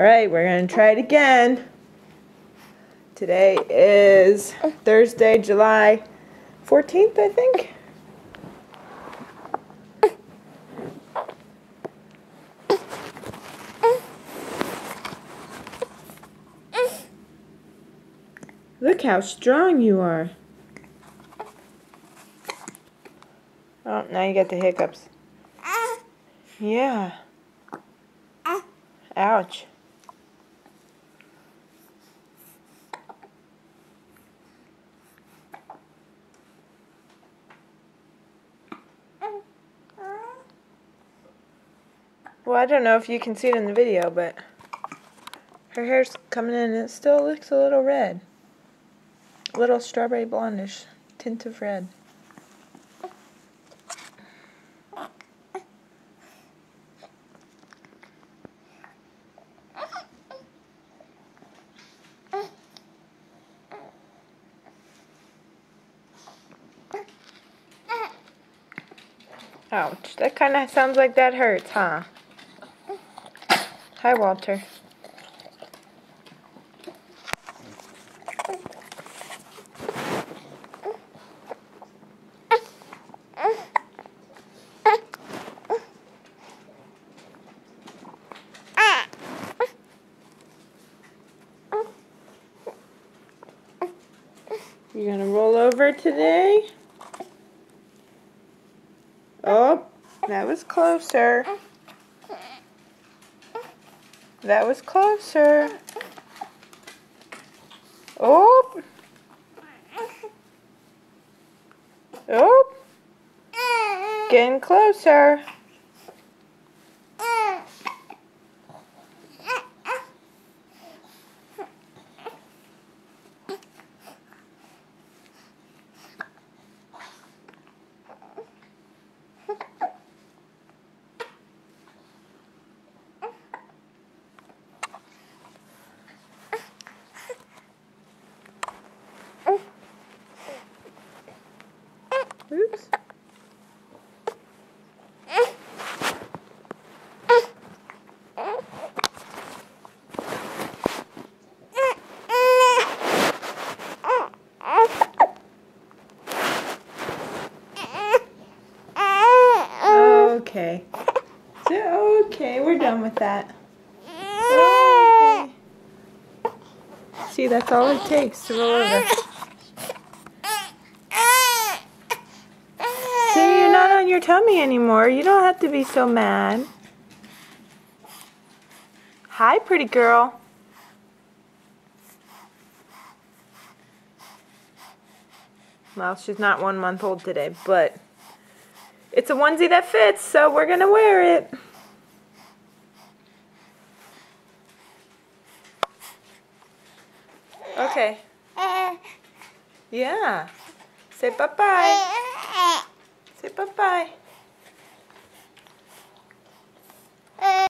Alright, we're going to try it again. Today is Thursday, July 14th, I think. Look how strong you are. Oh, now you got the hiccups. Yeah. Ouch. Well, I don't know if you can see it in the video, but her hair's coming in and it still looks a little red. A little strawberry blondish tint of red. Ouch, that kind of sounds like that hurts, huh? Hi, Walter. You gonna roll over today? Oh, that was closer. That was closer. Oh. Oh. Getting closer. Oops. Okay. So, okay, we're done with that. Okay. See, that's all it takes to roll over. See, you're not on your tummy anymore. You don't have to be so mad. Hi, pretty girl. Well, she's not 1 month old today, but it's a onesie that fits, so we're gonna wear it. Okay. Yeah. Say bye-bye. Say bye-bye.